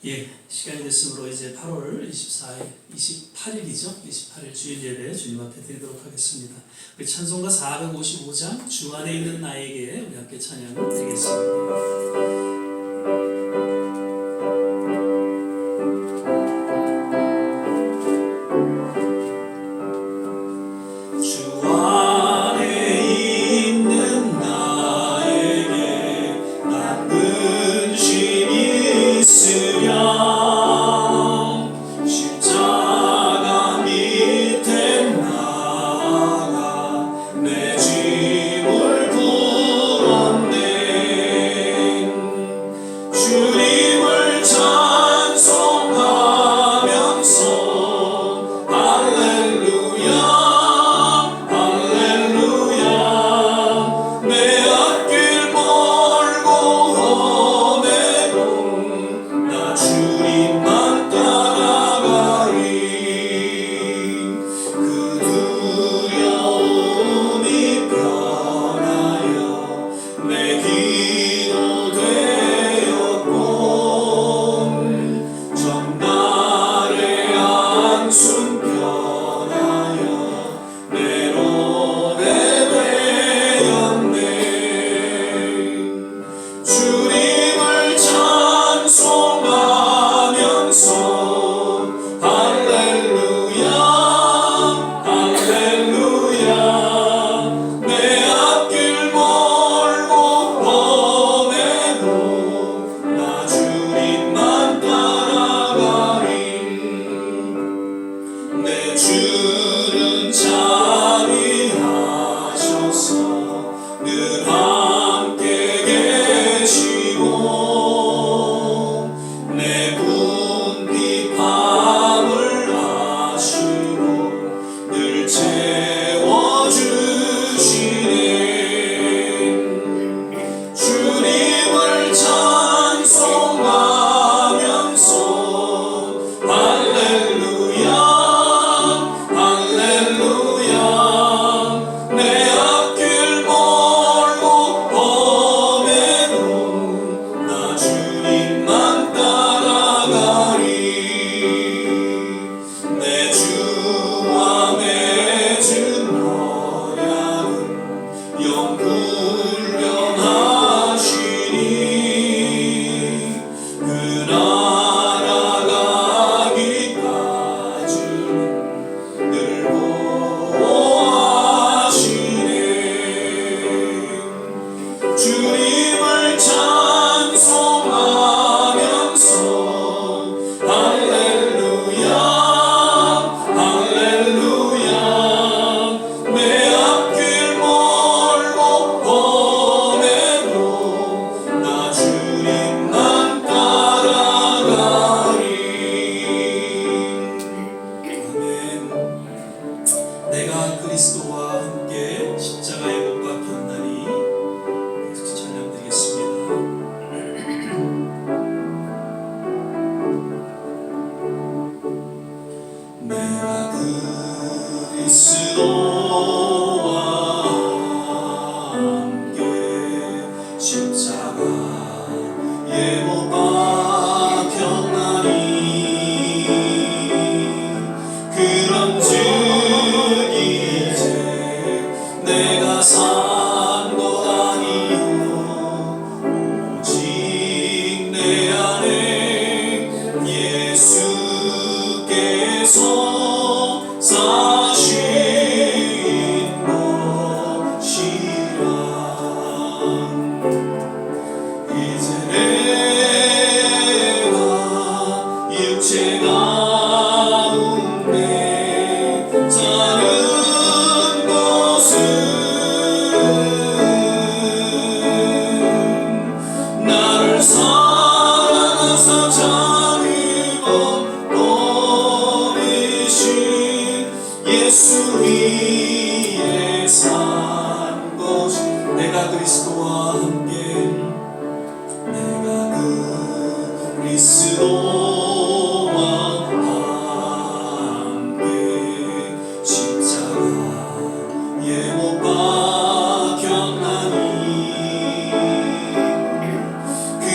예, 시간이 됐으므로 이제 8월 28일이죠. 28일 주일 예배 주님 앞에 드리도록 하겠습니다. 우리 찬송가 455장 주 안에 있는 나에게 우리 함께 찬양을 드리겠습니다.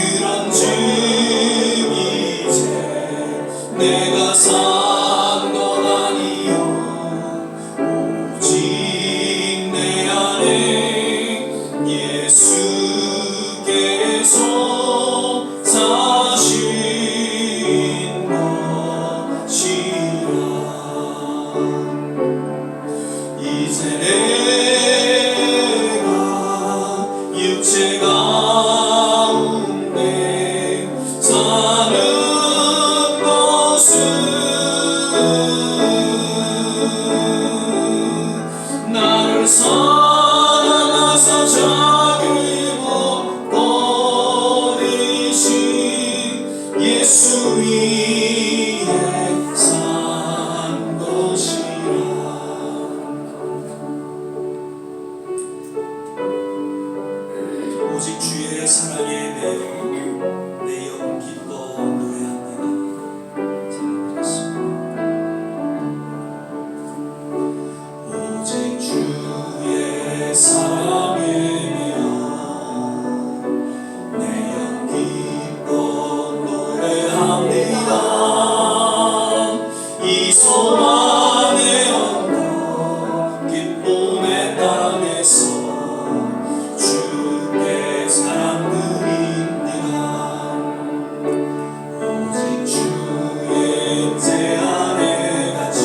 그런 주님이제 내가 산 건 아니요 오직 내 안에 예수께서 사신 것이라. 이제 내가 육체 가운데 사는 것은 나를 사랑하사 자기를 버리신 예수 위에 산 것이라. 오직 주의 사랑에 매여 내 영 기뻐 노래합니다. 오직 주의 사랑에 매여 내 영 기뻐 노래합니다. 이 소망의 언덕 기쁨의 땅에서 주께 사랑드립니다. 오직 주의 임재 안에 갇혀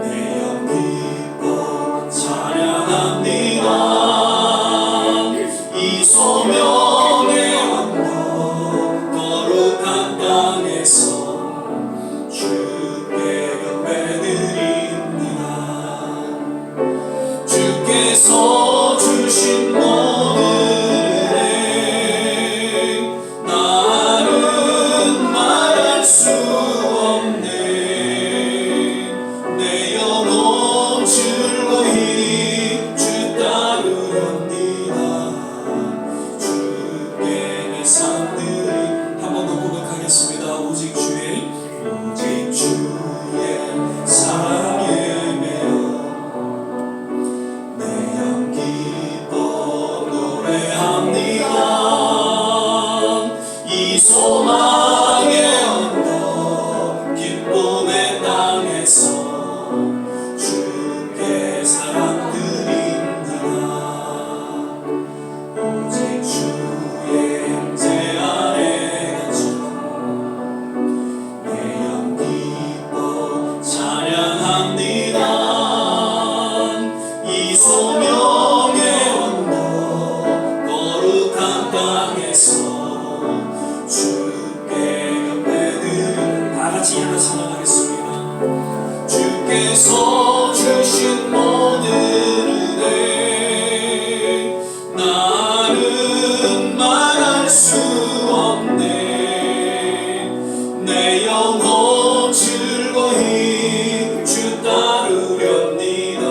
내 영 기뻐 찬양합니다. 이 소명의 언덕 거룩한 땅에서 주께 경배드립니다. 주께서 주신 모든 은혜 나는 말할 수 없네. 내 영혼 즐거이 주 따르렵니다. 주께 내 삶들이 한 번 더 고백하겠습니다. 오직 주의 사랑에 매여 내 영 기뻐 노래합니다. 이 소망의 언덕 기쁨의 땅에서 주께 사랑드립니다. 오직 주의 임재 안에 갇혀 내 영 기뻐 찬양합니다. 이 소명의 언덕 거룩한 땅에서 주께 경배드립니다. 다같이 일어나 찬양하겠습니다. 주께서 주신 모든 은혜 나는 말할 수 없네. 내 영혼 즐거이 주 따르렵니다.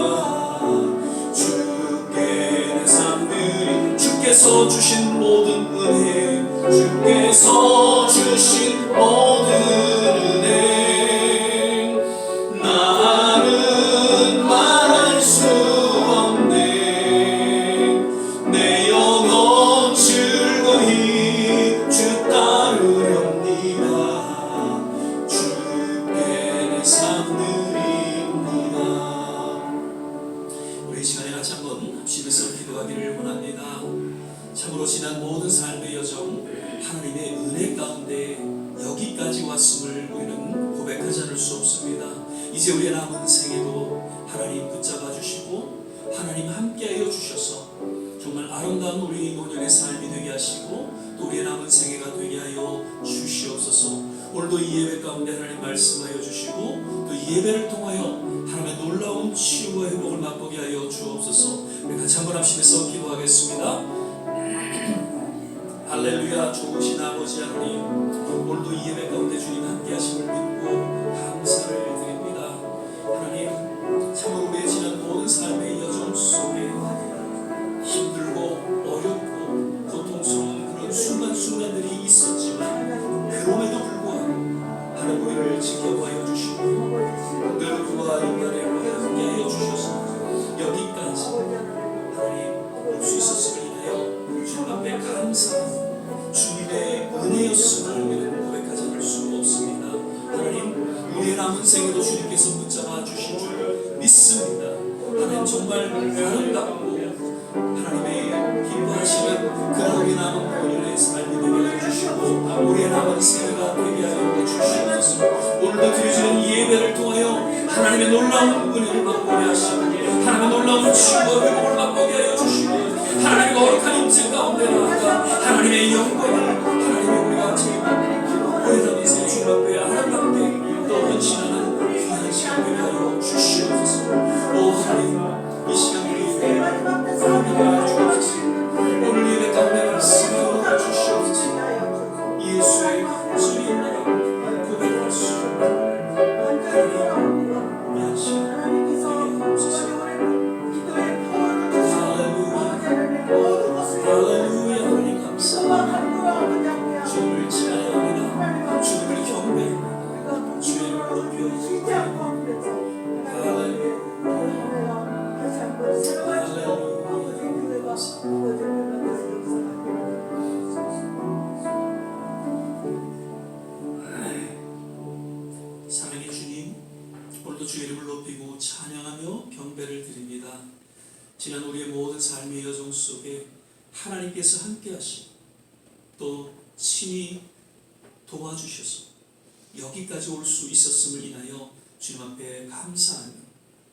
주께 내 삶들이 주께서 주신 모든 은혜 주께서 주신 모든 은혜 나는 말할 수 없네. 내 영혼 즐거이 주 따르렵니다. 주께 내 삶드립니다. 우리 이 시간에 같이 한번 합심해서 기도하기를 원합니다. 참으로 지난 모든 삶의 여정 하나님의 은혜 가운데 여기까지 왔음을 우리는 고백하지 않을 수 없습니다. 이제 우리의 남은 생에도 하나님 붙잡아 주시고 하나님 함께하여 주셔서 정말 아름다운 우리 노년의 삶이 되게 하시고 또 우리의 남은 생애가 되게 하여 주시옵소서. 오늘도 이 예배 가운데 하나님 말씀하여 주시고 또 이 예배를 통하여 하나님의 놀라운 치유와 회복을 맛보게 하여 주옵소서. 우리 같이 한번 합심해서 기도하겠습니다. 할렐루야. 좋으신 아버지 하나님, 오늘도 이 예배 가운데 주님 함께 하심을 믿고 감사를 드립니다. 하나님, 참으로 우리의 지난 모든 삶의 여정 속에 힘들고 어렵고 고통스러운 그런 순간순간들이 있었지만 그럼에도 불구하고 하나님 우리를 지켜봐여 주시고 늘 그와 인간의 함께하여 주셔서 여기까지 하나님 올 수 있었음을 인하여 주님 앞에 감사하고 주님의 은혜였음을 우리는 고백하지 않을 수 없습니다. 평생에도 주님께서 붙잡아 주신 줄 믿습니다. 하나님 정말 아름답고 하나님의 기뻐하시는 그런 우리 남은 본인의 삶이 되게 해주시고 우리의 남은 생애가 되게 하여 주시옵소서. 오늘도 드려지는 이 예배를 통하여 하나님의 놀라운 은혜를 맛보게 하시고 하나님의 놀라운 치유와 회복을 맛보게 하여 주시고 하나님의 거룩한 임재 가운데 나아가 하나님의 영광을 하나님의 우리가 오래된 인생 주님 앞에 아름답게 또 헌신하는 귀한 시간 되게 하여 주시옵소서. 오 하나님 이 시간 우리 하나님과 주옵소서. 오늘 예배 가운데 말씀하여 주시옵소서. 예수의 주님 나라 고백할 수 하나님 귀한 시간 되게 하옵소서. 할렐루야 하나님 감사합니다. 주님을 찬양합니다. 주님을 경배합니다. 주의 이름을 높여드립니다. 할렐루야 사랑의 주님, 오늘도 주의 이름을 높이고 찬양하며 경배를 드립니다. 지난 우리의 모든 삶의 여정 속에 하나님께서 함께 하시고 또 친히 도와주셔서 여기까지 올 수 있었음을 인하여 주님 앞에 감사하며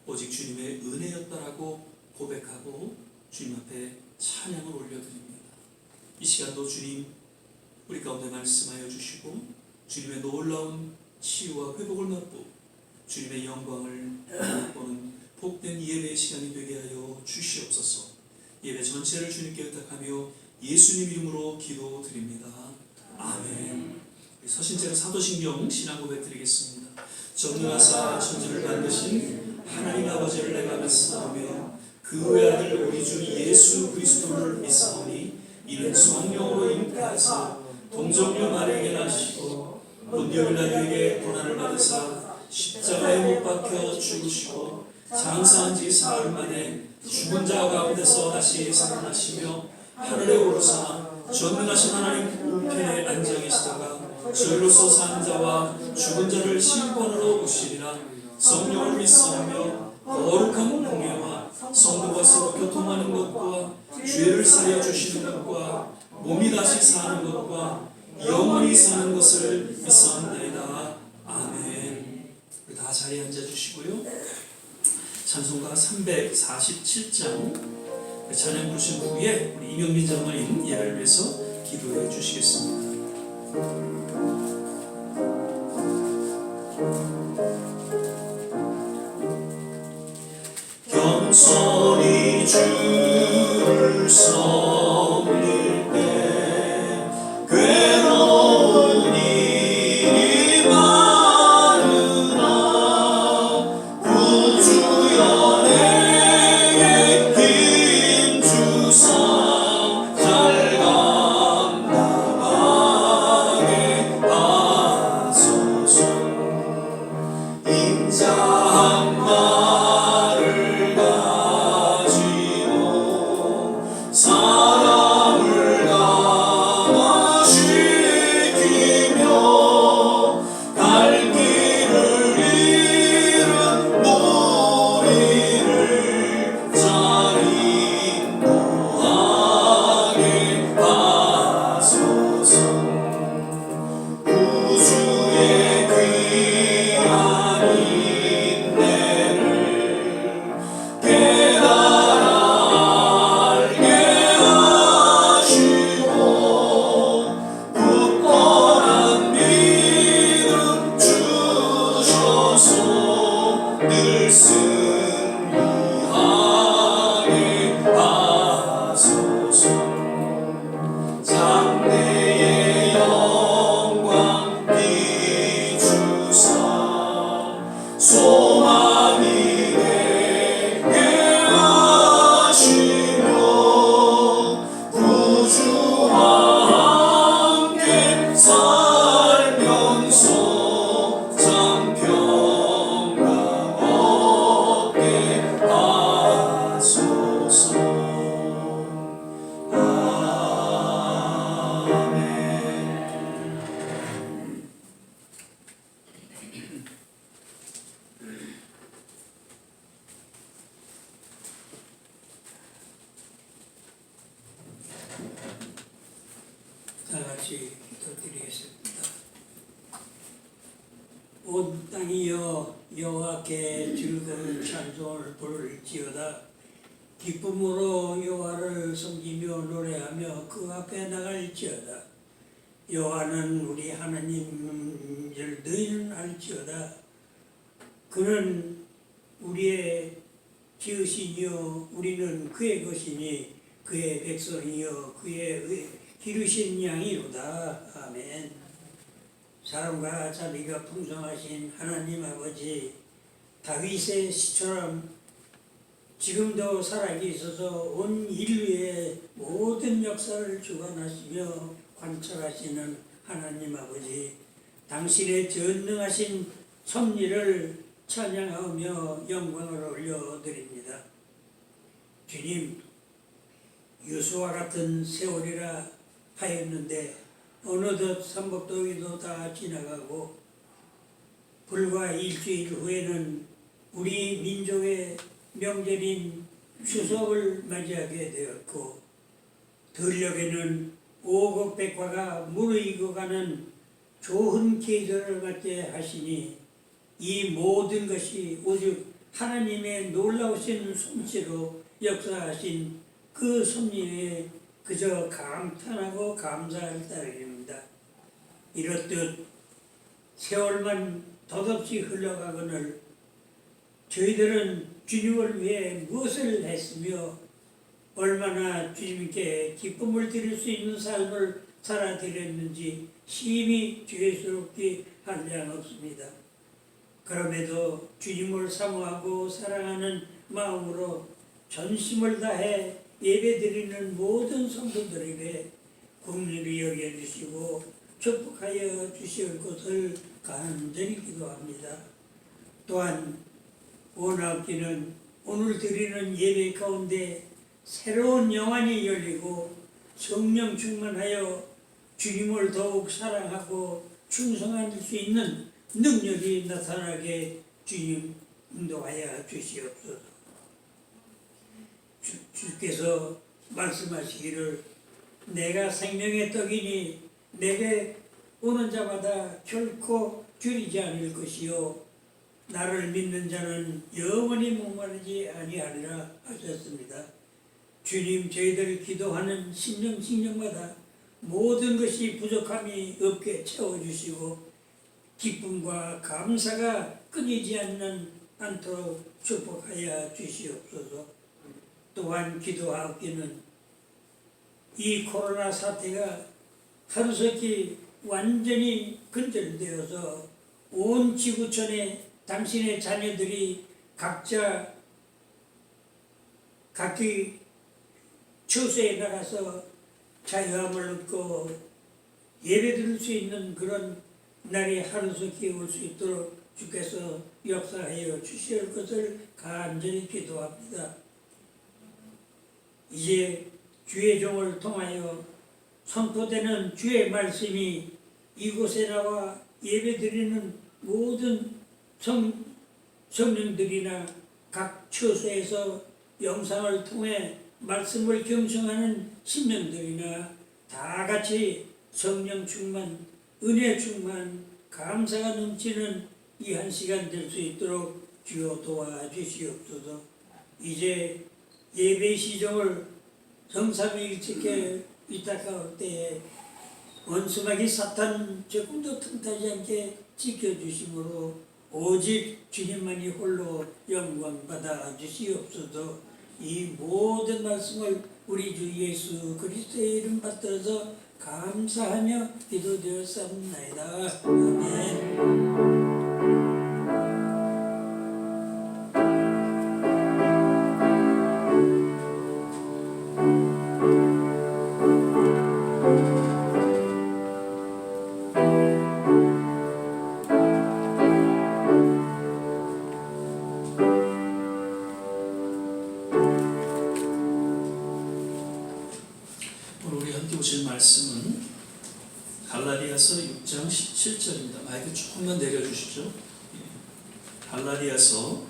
오직 주님의 은혜였다라고 고백하고 주님 앞에 찬양을 올려드립니다. 이 시간도 주님 우리 가운데 말씀하여 주시고 주님의 놀라운 치유와 회복을 맛보고 주님의 영광을 맛보는 복된 예배의 시간이 되게 하여 주시옵소서. 예배 전체를 주님께 의탁하며 예수님 이름으로 기도드립니다. 아멘. 서신제로 사도신경 신앙 고백 드리겠습니다. 전능하사 천지를 만드신 하나님 아버지를 내가 믿사오며 그 외아들 우리 주 예수 그리스도를 믿사오니 이는 성령으로 잉태하사 동정녀 마리아에게 나시고 본디오 빌라도에게 고난을 받으사 십자가에 못 박혀 죽으시고 장사한 지 사흘 만에 죽은 자 가운데서 다시 살아나시며 하늘에 오르사 전능하신 하나님 우편에 앉아 계시다가 저희로서 사는 자와 죽은 자를 심판으로 오시리라. 성령을 믿사오며 거룩한 공예와 성도가 서로 교통하는 것과 죄를 사하여 주시는 것과 몸이 다시 사는 것과 영원히 사는 것을 믿사옵나이다. 아멘. 우리 다 자리에 앉아주시고요. 찬송가 347장 찬양 부르신 후에 우리 이명민 장로님 예배를 위해서 기도해 주시겠습니다. 겸손히 주를 섬길 때 괴로운 일이 많으나 구주여 내게 힘 주사 잘 감당하게 하소서. 인자한 말을 가지고 온 땅이여 여호와께 즐거운 찬송을 부를지어다. 기쁨으로 여호와를 섬기며 노래하며 그 앞에 나갈지어다. 여호와는 우리 하나님 줄 너희는 알지어다. 그는 우리의 지으시니요 우리는 그의 것이니 그의 백성이요 그의 기르신 양이로다. 아멘. 사랑과 자비가 풍성하신 하나님 아버지, 다윗의 시처럼 지금도 살아계셔서 온 인류의 모든 역사를 주관하시며 관찰하시는 하나님 아버지, 당신의 전능하신 섭리를 찬양하며 영광을 올려드립니다. 주님, 유수와 같은 세월이라 하였는데 어느덧 삼복더위도 다 지나가고 불과 일주일 후에는 우리 민족의 명절인 추석을 맞이하게 되었고, 들녘에는 오곡백화가 무르익어가는 좋은 계절을 맞게 하시니 이 모든 것이 오직 하나님의 놀라우신 솜씨로 역사하신 그 섭리에 그저 감탄하고 감사할 따름입니다. 이렇듯 세월만 덧없이 흘러가거늘 저희들은 주님을 위해 무엇을 했으며 얼마나 주님께 기쁨을 드릴 수 있는 삶을 살아드렸는지 심히 죄스럽게 한량 없습니다. 그럼에도 주님을 사모하고 사랑하는 마음으로 전심을 다해 예배드리는 모든 성도들에게 긍휼히 여겨주시고 축복하여 주실 것을 간절히 기도합니다. 또한 원하옵기는 오늘 드리는 예배 가운데 새로운 영안이 열리고 성령 충만하여 주님을 더욱 사랑하고 충성할 수 있는 능력이 나타나게 주님 인도하여 주시옵소서. 주께서 말씀하시기를 내가 생명의 떡이니 내게 오는 자마다 결코 줄이지 않을 것이요 나를 믿는 자는 영원히 목마르지 아니하리라 하셨습니다. 주님, 저희들 기도하는 심령마다 모든 것이 부족함이 없게 채워주시고 기쁨과 감사가 끊이지 않도록 축복하여 주시옵소서. 또한 기도하옵기는 이 코로나 사태가 하루속히 완전히 근절되어서 온 지구촌에 당신의 자녀들이 각자 각기 처소에 나가서 자유함을 얻고 예배드릴 수 있는 그런 날이 하루속히 올 수 있도록 주께서 역사하여 주실 것을 간절히 기도합니다. 이제 주의 종을 통하여 선포되는 주의 말씀이 이곳에 나와 예배드리는 모든 성령들이나 각 처소에서 영상을 통해 말씀을 경청하는 신령들이나 다 같이 성령 충만, 은혜 충만, 감사가 넘치는 이 한 시간 될 수 있도록 주여 도와주시옵소서. 이제 예배 시종을 성삼위일체께 위탁할 때에 원수마귀 사탄 조금도 틈타지 않게 지켜주심으로 오직 주님만이 홀로 영광 받아 주시옵소서. 이 모든 말씀을 우리 주 예수 그리스도의 이름 받들어서 감사하며 기도드렸사옵나이다. 아멘. 오늘 우리 함께 보실 말씀은 갈라디아서 6장 17절입니다. 마이크 조금만 내려주시죠. 갈라디아서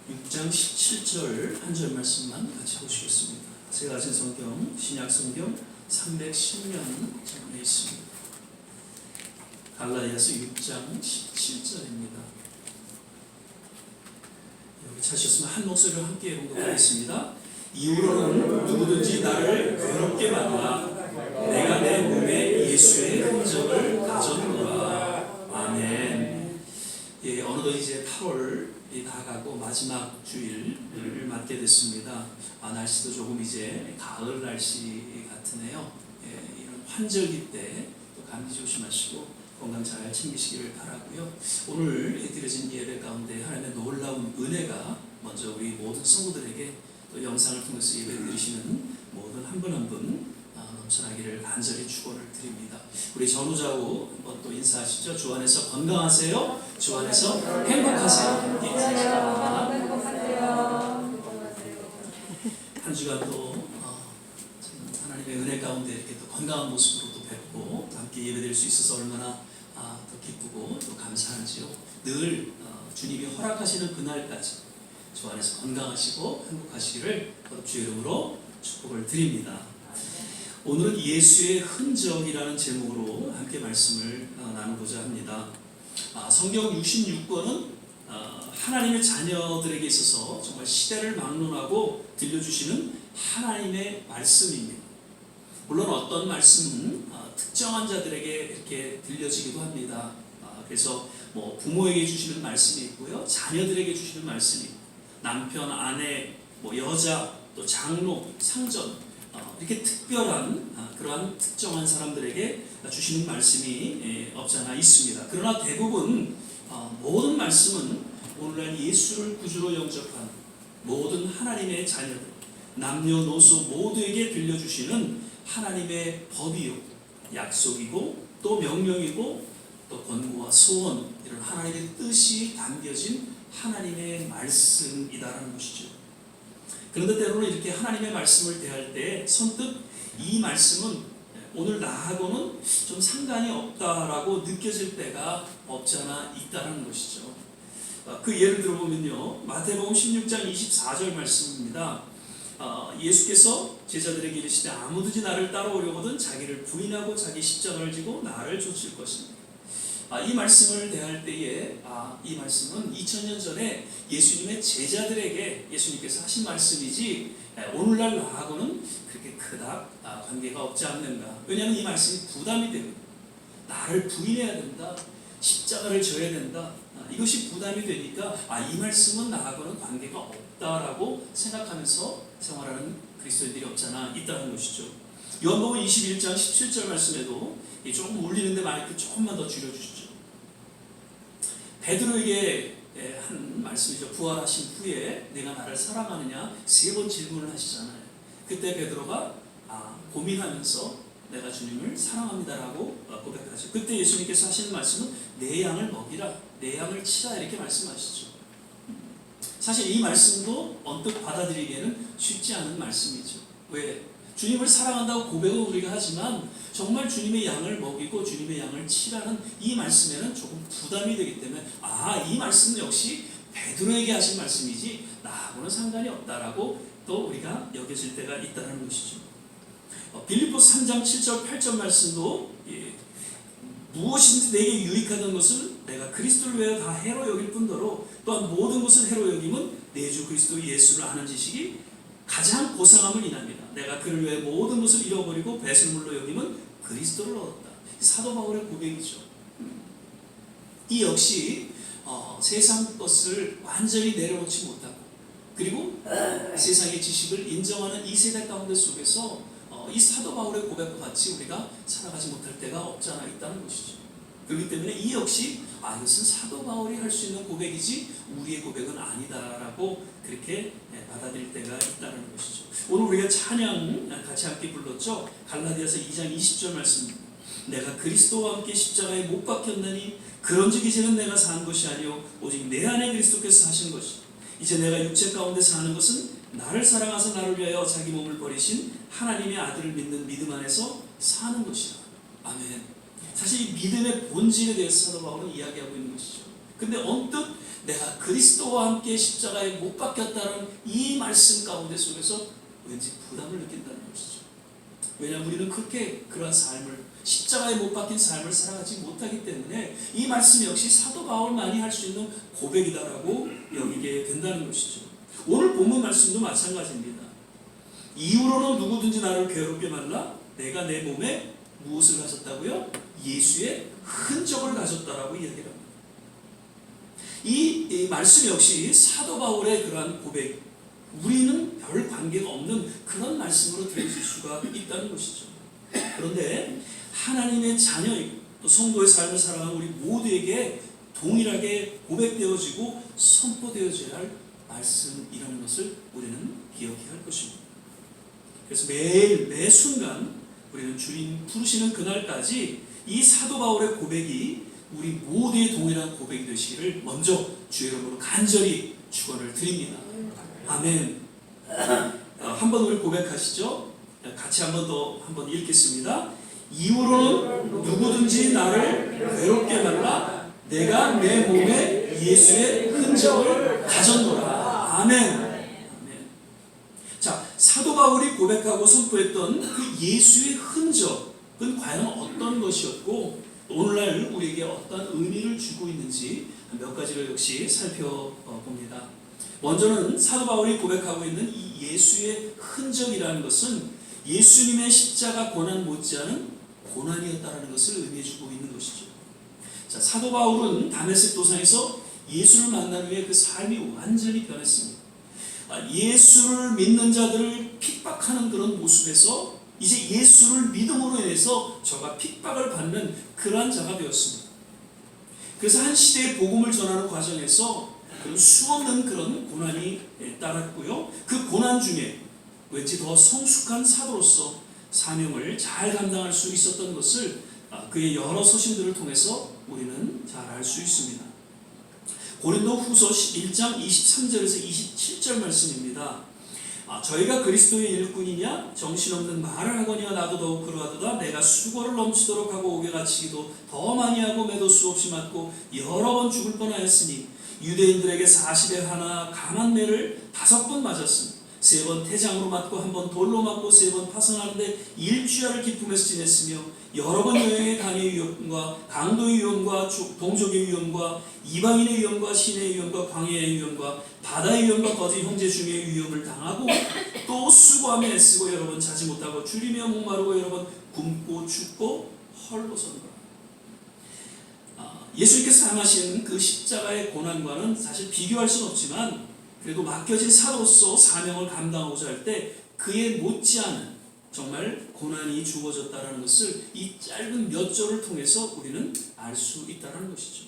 6장 17절 한 절 말씀만 같이 보시겠습니다. 제가 가진 성경, 신약 성경 310면 장에 있습니다. 갈라디아서 6장 17절입니다. 여기 찾으셨으면 한 목소리로 함께 봉독하겠습니다. 이후로는 누구든지 나를 괴롭게 만나 내가 내 몸에 예수의 흔적을 가졌노라. 아멘. 예, 어느덧 이제 8월이 다가가고 마지막 주일을 맞게 됐습니다. 날씨도 조금 이제 가을 날씨 같으네요. 예, 이런 환절기 때 또 감기 조심하시고 건강 잘 챙기시기를 바라고요. 오늘 드려진 예배 가운데 하나님의 놀라운 은혜가 먼저 우리 모든 성도들에게 또 영상을 통해서 예배 드리시는 모든 한 분 한 분 넘쳐나기를 간절히 축원을 드립니다. 우리 전우자우 한번 또 인사하시죠. 주 안에서 건강하세요. 주 안에서 행복하세요. 한 주간도 하나님의 은혜 가운데 이렇게 또 건강한 모습으로 또 뵙고 함께 예배드릴 수 있어서 얼마나 더 기쁘고 또 감사한지요. 늘 주님이 허락하시는 그날까지 주 안에서 건강하시고 행복하시기를 주의 이름으로 축복을 드립니다. 오늘은 예수의 흔적이라는 제목으로 함께 말씀을 나누고자 합니다. 성경 66권은 하나님의 자녀들에게 있어서 정말 시대를 막론하고 들려주시는 하나님의 말씀입니다. 물론 어떤 말씀은 특정한 자들에게 이렇게 들려지기도 합니다. 그래서 뭐 부모에게 주시는 말씀이 있고요, 자녀들에게 주시는 말씀이 있고, 남편, 아내, 뭐 여자, 또 장로, 상전, 이렇게 특별한 그러한 특정한 사람들에게 주시는 말씀이 없지 않아 있습니다. 그러나 대부분 모든 말씀은 오늘날 예수를 구주로 영접한 모든 하나님의 자녀들, 남녀노소 모두에게 들려주시는 하나님의 법이요, 약속이고 또 명령이고 또 권고와 소원, 이런 하나님의 뜻이 담겨진 하나님의 말씀이다라는 것이죠. 그런데 때로는 이렇게 하나님의 말씀을 대할 때 선뜻 이 말씀은 오늘 나하고는 좀 상관이 없다라고 느껴질 때가 없지 않아 있다는 것이죠. 그 예를 들어보면요, 마태복음 16장 24절 말씀입니다. 예수께서 제자들에게 이르시되 아무든지 나를 따라오려거든 자기를 부인하고 자기 십자가를 지고 나를 좇을 것입니다. 이 말씀을 대할 때에 이 말씀은 2000년 전에 예수님의 제자들에게 예수님께서 하신 말씀이지 오늘날 나하고는 그렇게 그닥 관계가 없지 않는가. 왜냐하면 이 말씀이 부담이 됩니다. 나를 부인해야 된다, 십자가를 져야 된다, 이것이 부담이 되니까 이 말씀은 나하고는 관계가 없다라고 생각하면서 생활하는 그리스도인들이 없잖아 있다는 것이죠. 요한복음 21장 17절 말씀에도 조금 울리는데 마이크 조금만 더 줄여주시죠. 베드로에게 한 말씀이죠. 부활하신 후에 내가 나를 사랑하느냐 3번 질문을 하시잖아요. 그때 베드로가 고민하면서 내가 주님을 사랑합니다라고 고백하죠. 그때 예수님께서 하시는 말씀은 내 양을 먹이라, 내 양을 치라, 이렇게 말씀하시죠. 사실 이 말씀도 언뜻 받아들이기에는 쉽지 않은 말씀이죠. 왜? 주님을 사랑한다고 고백은 우리가 하지만 정말 주님의 양을 먹이고 주님의 양을 치라는 이 말씀에는 조금 부담이 되기 때문에 이 말씀은 역시 베드로에게 하신 말씀이지 나하고는 상관이 없다라고 또 우리가 여겨질 때가 있다는 것이죠. 빌립보서 3장 7절 8절 말씀도 무엇이든지 내게 유익하던 것을 내가 그리스도를 위하여 다 해로 여길 뿐더러 또한 모든 것을 해로 여김은 내 주 그리스도 예수를 아는 지식이 가장 고상함을 인합니다. 내가 그를 위해 모든 것을 잃어버리고 배설물로 여김은 그리스도를 얻었다. 사도 바울의 고백이죠. 이 역시 세상 것을 완전히 내려놓지 못하고 그리고 세상의 지식을 인정하는 이 세대 가운데 속에서 이 사도 바울의 고백과 같이 우리가 살아가지 못할 때가 없지 않아 있다는 것이죠. 그렇기 때문에 이 역시 이것은 사도 바울이 할 수 있는 고백이지 우리의 고백은 아니다라고 그렇게 받아들일 때가 있다는 것이죠. 오늘 우리가 찬양 같이 함께 불렀죠. 갈라디아서 2장 20절 말씀입니다. 내가 그리스도와 함께 십자가에 못 박혔나니 그런즉 이제는 내가 사는 것이 아니요 오직 내 안에 그리스도께서 사신 것이. 이제 내가 육체 가운데 사는 것은 나를 사랑하사 나를 위하여 자기 몸을 버리신 하나님의 아들을 믿는 믿음 안에서 사는 것이다. 아멘. 사실 이 믿음의 본질에 대해서 사도 바울은 이야기하고 있는 것이죠. 근데 언뜻 내가 그리스도와 함께 십자가에 못 박혔다는 이 말씀 가운데 속에서 왠지 부담을 느낀다는 것이죠. 왜냐하면 우리는 그렇게 그러한 삶을 십자가에 못 박힌 삶을 살아가지 못하기 때문에 이 말씀 역시 사도 바울만이 할 수 있는 고백이다라고 여기게 된다는 것이죠. 오늘 본문 말씀도 마찬가지입니다. 이후로는 누구든지 나를 괴롭게 말라. 내가 내 몸에 무엇을 가졌다고요? 예수의 흔적을 가졌다라고 이야기합니다. 이 말씀 역시 사도 바울의 그러한 고백, 우리는 별 관계가 없는 그런 말씀으로 들려질 수가 있다는 것이죠. 그런데 하나님의 자녀이고 또 성도의 삶을 살아가는 우리 모두에게 동일하게 고백되어지고 선포되어져야 할 말씀이라는 것을 우리는 기억해야 할 것입니다. 그래서 매일 매 순간 우리는 주님 부르시는 그날까지 이 사도 바울의 고백이 우리 모두의 동일한 고백이 되시기를 먼저 주의 이름으로 간절히 축원을 드립니다. 아멘. 한번 우리 고백하시죠. 같이 한번 읽겠습니다. 이후로는 누구든지 나를 괴롭게 말라. 내가 내 몸에 예수의 흔적을 가졌노라. 아멘. 자, 사도 바울이 고백하고 선포했던 그 예수의 흔적은 과연 어떤 것이었고 오늘날 우리에게 어떤 의미를 주고 있는지 몇 가지를 역시 살펴봅니다. 먼저는 사도 바울이 고백하고 있는 이 예수의 흔적이라는 것은 예수님의 십자가 고난 못지않은 고난이었다는 것을 의미해 주고 있는 것이죠. 자, 사도 바울은 다메섹 도상에서 예수를 만난 후에 그 삶이 완전히 변했습니다. 예수를 믿는 자들을 핍박하는 그런 모습에서 이제 예수를 믿음으로 인해서 저가 핍박을 받는 그러한 자가 되었습니다. 그래서 한 시대의 복음을 전하는 과정에서 수없는 그런 고난이 따랐고요. 그 고난 중에 왠지 더 성숙한 사도로서 사명을 잘 감당할 수 있었던 것을 그의 여러 서신들을 통해서 우리는 잘 알 수 있습니다. 고린도 후서 1장 23절에서 27절 말씀입니다. 저희가 그리스도의 일꾼이냐 정신없는 말을 하거니와 나도 더욱 그러하도다. 내가 수고를 넘치도록 하고 옥에 갇히기도 더 많이 하고 매도 수없이 맞고 여러 번 죽을 뻔하였으니 유대인들에게 40에 하나 강한 매를 5번 맞았으니 3번 태장으로 맞고 1번 돌로 맞고 3번 파선하는데 일주야를 기품에서 지냈으며 여러 번 여행의 강의 위험과 강도의 위험과 동족의 위험과 이방인의 위험과 신의 위험과 광야의 위험과 바다의 위험과 거짓 형제 중의 위험을 당하고 또 수고하며 애쓰고 여러 번 자지 못하고 줄이며 목마르고 여러 번 굶고 춥고 헐벗었노라. 예수님께서 당하신 그 십자가의 고난과는 사실 비교할 수는 없지만 그래도 맡겨진 사도로서 사명을 감당하고자 할 때 그에 못지않은 정말 고난이 주어졌다는 것을 이 짧은 몇 절을 통해서 우리는 알 수 있다는 것이죠.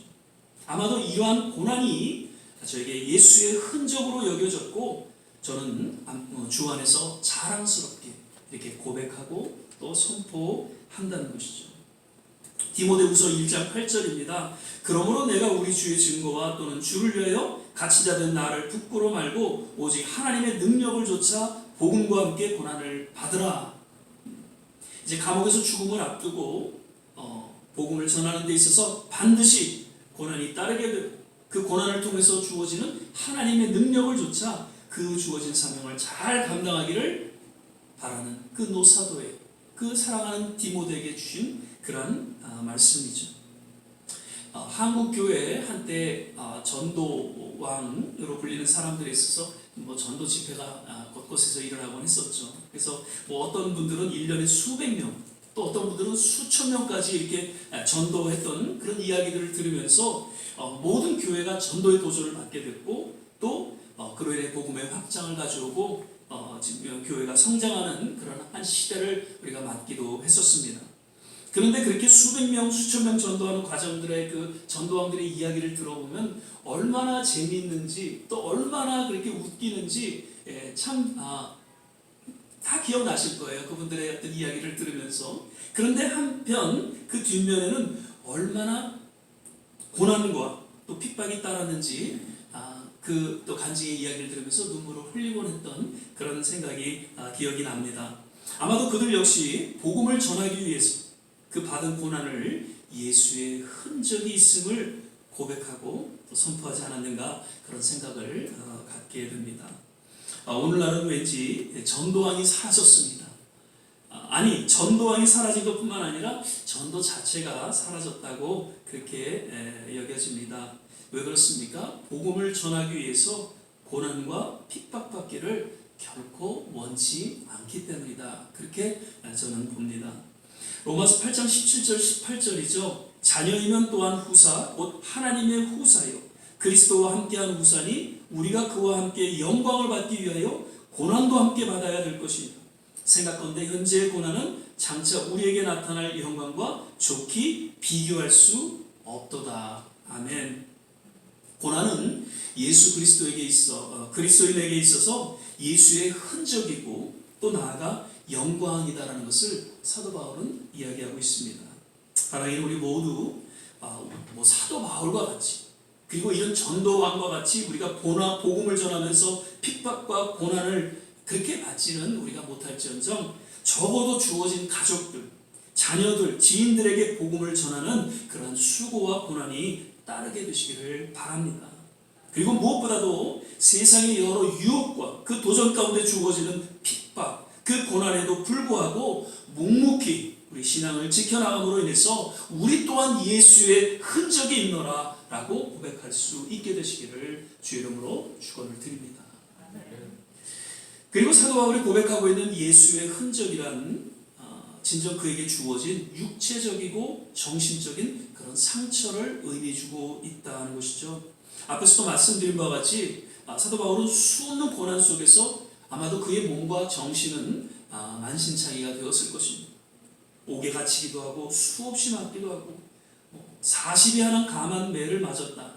아마도 이러한 고난이 저에게 예수의 흔적으로 여겨졌고 저는 주 안에서 자랑스럽게 이렇게 고백하고 또 선포한다는 것이죠. 디모데후서 1장 8절입니다. 그러므로 내가 우리 주의 증거와 또는 주를 위하여 갇힌 된 나를 부끄러 말고 오직 하나님의 능력을 조차 복음과 함께 고난을 받으라. 이제 감옥에서 죽음을 앞두고 복음을 전하는 데 있어서 반드시 고난이 따르게 되고 그 고난을 통해서 주어지는 하나님의 능력을 조차 그 주어진 사명을 잘 감당하기를 바라는 그 노사도의 그 사랑하는 디모데에게 주신 그런 말씀이죠. 한국 교회에 한때 전도왕으로 불리는 사람들이 있어서 전도 집회가 곳곳에서 일어나곤 했었죠. 그래서 어떤 분들은 1년에 수백 명, 또 어떤 분들은 수천 명까지 이렇게 전도했던 그런 이야기들을 들으면서 모든 교회가 전도의 도전을 받게 됐고 또 그로 인해 복음의 확장을 가져오고 지금 교회가 성장하는 그런 한 시대를 우리가 맞기도 했었습니다. 그런데 그렇게 수백 명, 수천 명 전도하는 과정들의 그 전도왕들의 이야기를 들어보면 얼마나 재미있는지 또 얼마나 그렇게 웃기는지 참 다 기억나실 거예요. 그분들의 어떤 이야기를 들으면서. 그런데 한편 그 뒷면에는 얼마나 고난과 또 핍박이 따랐는지 그 또 간증의 이야기를 들으면서 눈물을 흘리곤 했던 그런 생각이 기억이 납니다. 아마도 그들 역시 복음을 전하기 위해서 그 받은 고난을 예수의 흔적이 있음을 고백하고 또 선포하지 않았는가 그런 생각을 갖게 됩니다. 오늘날은 왠지 전도왕이 사라졌습니다. 아니 전도왕이 사라진 것뿐만 아니라 전도 자체가 사라졌다고 그렇게 여겨집니다. 왜 그렇습니까? 복음을 전하기 위해서 고난과 핍박받기를 결코 원치 않기 때문이다. 그렇게 저는 봅니다. 로마서 8장 17절 18절이죠. 자녀이면 또한 후사 곧 하나님의 후사요 그리스도와 함께한 후사니 우리가 그와 함께 영광을 받기 위하여 고난도 함께 받아야 될 것입니다. 생각건대 현재의 고난은 장차 우리에게 나타날 영광과 좋게 비교할 수 없도다. 아멘. 고난은 예수 그리스도인에게 있어서 예수의 흔적이고 또 나아가 영광이다라는 것을 사도 바울은 이야기하고 있습니다. 사랑하는 우리 모두 사도 바울과 같이 그리고 이런 전도왕과 같이 우리가 복음을 전하면서 핍박과 고난을 그렇게 받지는 우리가 못할지언정 적어도 주어진 가족들, 자녀들, 지인들에게 복음을 전하는 그런 수고와 고난이 따르게 되시기를 바랍니다. 그리고 무엇보다도 세상의 여러 유혹과 그 도전 가운데 주어지는 핍박, 그 고난에도 불구하고 묵묵히 우리 신앙을 지켜나감으로 인해서 우리 또한 예수의 흔적이 있노라 라고 고백할 수 있게 되시기를 주 이름으로 축원을 드립니다. 그리고 사도 바울이 고백하고 있는 예수의 흔적이란 진정 그에게 주어진 육체적이고 정신적인 그런 상처를 의미해주고 있다는 것이죠. 앞에서도 말씀드린 바와 같이 사도 바울은 수없는 고난 속에서 아마도 그의 몸과 정신은 만신창이가 되었을 것입니다. 옥에 갇히기도 하고 수없이 맞기도 하고 40이 하는 감한 매를 맞았다.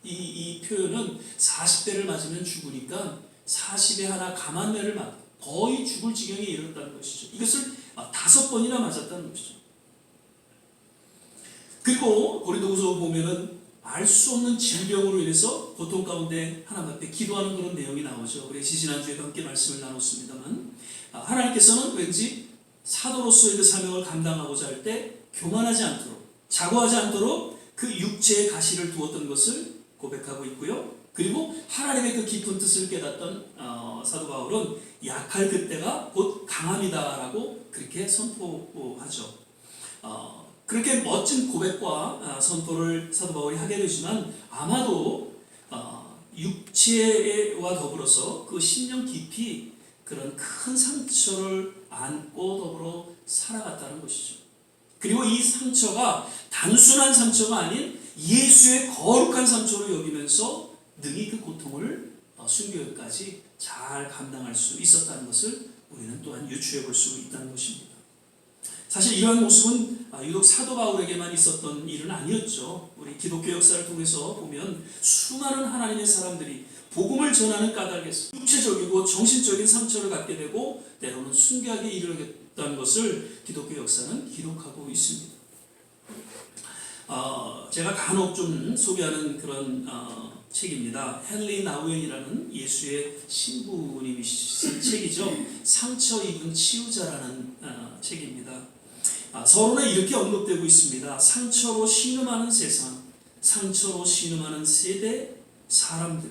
이 표현은 40대를 맞으면 죽으니까 40에 하나 감한 매를 맞다. 거의 죽을 지경에 이르렀다는 것이죠. 이것을 5번이나 맞았다는 것이죠. 그리고 고린도후서 보면은 알 수 없는 질병으로 인해서 고통 가운데 하나님 앞에 기도하는 그런 내용이 나오죠. 우리 지지난주에도 함께 말씀을 나눴습니다만 하나님께서는 왠지 사도로서의 그 사명을 감당하고자 할 때 교만하지 않도록 자고하지 않도록 그 육체의 가시를 두었던 것을 고백하고 있고요. 그리고 하나님의 그 깊은 뜻을 깨닫던 사도 바울은 약할 그때가 곧 강함이다라고 그렇게 선포하죠. 그렇게 멋진 고백과 선포를 사도 바울이 하게 되지만 아마도 육체와 더불어서 그 심령 깊이 그런 큰 상처를 안고 더불어 살아갔다는 것이죠. 그리고 이 상처가 단순한 상처가 아닌 예수의 거룩한 상처로 여기면서 능히 그 고통을 순교까지 잘 감당할 수 있었다는 것을 우리는 또한 유추해 볼 수 있다는 것입니다. 사실 이러한 모습은 유독 사도 바울에게만 있었던 일은 아니었죠. 우리 기독교 역사를 통해서 보면 수많은 하나님의 사람들이 복음을 전하는 까닭에서 육체적이고 정신적인 상처를 갖게 되고 때로는 순교하게 이르렀다는 것을 기독교 역사는 기록하고 있습니다. 제가 간혹 좀 소개하는 그런 책입니다. 헨리 나우엔이라는 예수의 신부님이 쓴 책이죠. 상처 입은 치유자라는 책입니다. 서론에 이렇게 언급되고 있습니다. 상처로 신음하는 세상, 상처로 신음하는 세대, 사람들,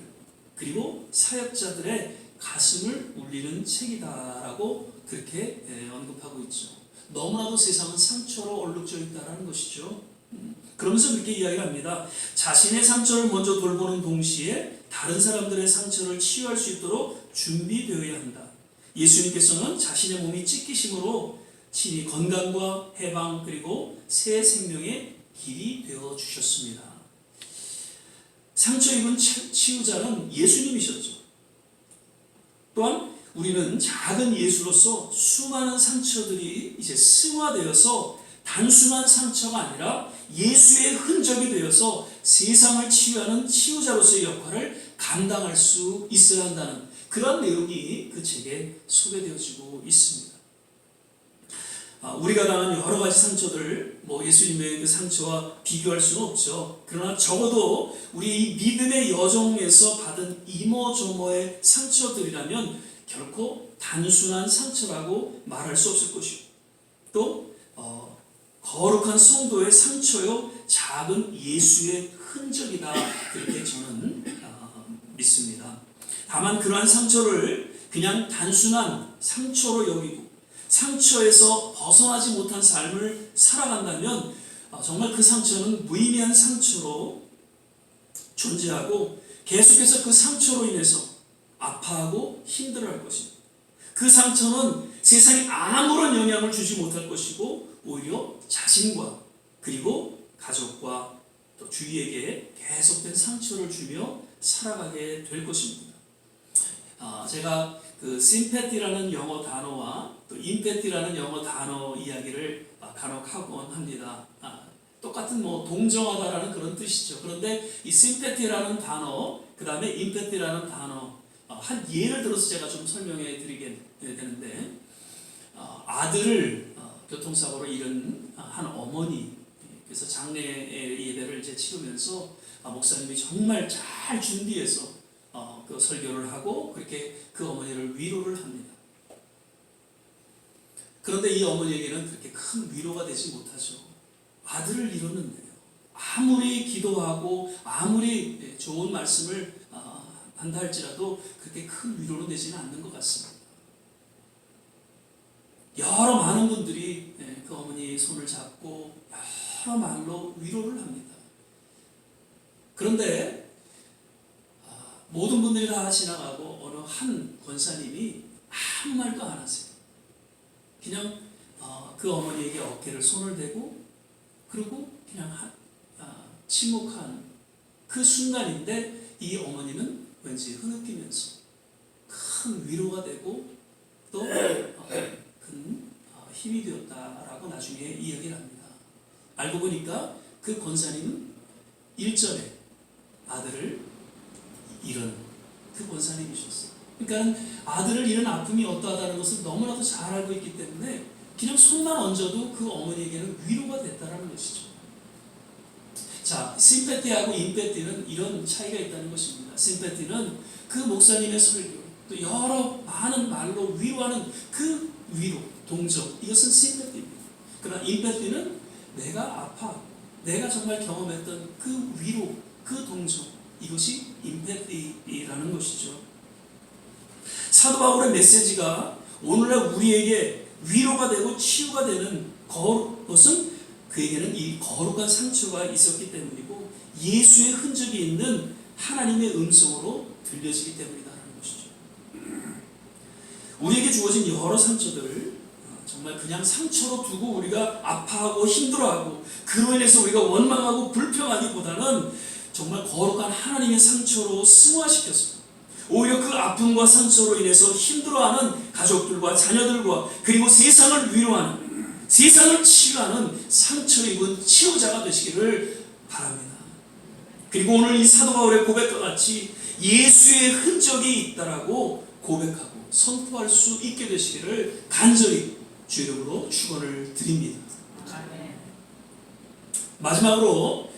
그리고 사역자들의 가슴을 울리는 책이다라고 그렇게 언급하고 있죠. 너무나도 세상은 상처로 얼룩져 있다는 것이죠. 그러면서 그렇게 이야기를 합니다. 자신의 상처를 먼저 돌보는 동시에 다른 사람들의 상처를 치유할 수 있도록 준비되어야 한다. 예수님께서는 자신의 몸이 찢기심으로 친히 건강과 해방 그리고 새 생명의 길이 되어 주셨습니다. 상처 입은 치유자는 예수님이셨죠. 또한 우리는 작은 예수로서 수많은 상처들이 이제 승화되어서 단순한 상처가 아니라 예수의 흔적이 되어서 세상을 치유하는 치유자로서의 역할을 감당할 수 있어야 한다는 그런 내용이 그 책에 소개되어지고 있습니다. 우리가 당한 여러 가지 상처들, 예수님의 그 상처와 비교할 수는 없죠. 그러나 적어도 우리 이 믿음의 여정에서 받은 이모저모의 상처들이라면 결코 단순한 상처라고 말할 수 없을 것이고, 또 거룩한 성도의 상처요 작은 예수의 흔적이다 그렇게 저는 믿습니다. 다만 그러한 상처를 그냥 단순한 상처로 여기고 상처에서 벗어나지 못한 삶을 살아간다면 정말 그 상처는 무의미한 상처로 존재하고 계속해서 그 상처로 인해서 아파하고 힘들어할 것입니다. 그 상처는 세상에 아무런 영향을 주지 못할 것이고 오히려 자신과 그리고 가족과 또 주위에게 계속된 상처를 주며 살아가게 될 것입니다. 제가 그 심패티라는 영어 단어와 또 임패티라는 영어 단어 이야기를 간혹 하곤 합니다. 똑같은 동정하다라는 그런 뜻이죠. 그런데 이 심패티라는 단어, 그 다음에 임패티라는 단어 한 예를 들어서 제가 좀 설명해 드리게 되는데, 아들을 교통사고로 잃은 한 어머니, 그래서 장례 예배를 이제 치르면서 목사님이 정말 잘 준비해서 그 설교를 하고 그렇게 그 어머니를 위로를 합니다. 그런데 이 어머니에게는 그렇게 큰 위로가 되지 못하죠. 아들을 잃었는데요. 아무리 기도하고 아무리 좋은 말씀을 한다 할지라도 그렇게 큰 위로는 되지는 않는 것 같습니다. 여러 많은 분들이 그 어머니의 손을 잡고 여러 말로 위로를 합니다. 그런데 모든 분들이 다 지나가고 어느 한 권사님이 아무 말도 안 하세요. 그냥 그 어머니에게 어깨를 손을 대고 그리고 그냥 침묵한 그 순간인데 이 어머니는 왠지 흐느끼면서 큰 위로가 되고 또 큰 힘이 되었다라고 나중에 이야기를 합니다. 알고 보니까 그 권사님은 일전에 아들을 잃은 그 권사님이셨어요. 그러니까 아들을 잃은 아픔이 어떠하다는 것을 너무나도 잘 알고 있기 때문에 그냥 손만 얹어도 그 어머니에게는 위로가 됐다는 것이죠. 자, 심패티하고 임패티는 이런 차이가 있다는 것입니다. 심패티는 그 목사님의 설교, 또 여러 많은 말로 위로하는 그 위로, 동정, 이것은 심패티입니다. 그러나 임패티는 내가 아파, 내가 정말 경험했던 그 위로, 그 동정, 이것이 임패티라는 것이죠. 사도 바울의 메시지가 오늘날 우리에게 위로가 되고 치유가 되는 것은 그에게는 이 거룩한 상처가 있었기 때문이고 예수의 흔적이 있는 하나님의 음성으로 들려지기 때문이라는 것이죠. 우리에게 주어진 여러 상처들을 정말 그냥 상처로 두고 우리가 아파하고 힘들어하고 그로 인해서 우리가 원망하고 불평하기보다는 정말 거룩한 하나님의 상처로 승화시켰습니다. 오히려 그 아픔과 상처로 인해서 힘들어하는 가족들과 자녀들과 그리고 세상을 위로하는, 세상을 치유하는 상처 입은 치유자가 되시기를 바랍니다. 그리고 오늘 이 사도 바울의 고백과 같이 예수의 흔적이 있다라고 고백하고 선포할 수 있게 되시기를 간절히 주 이름으로 축원을 드립니다. 마지막으로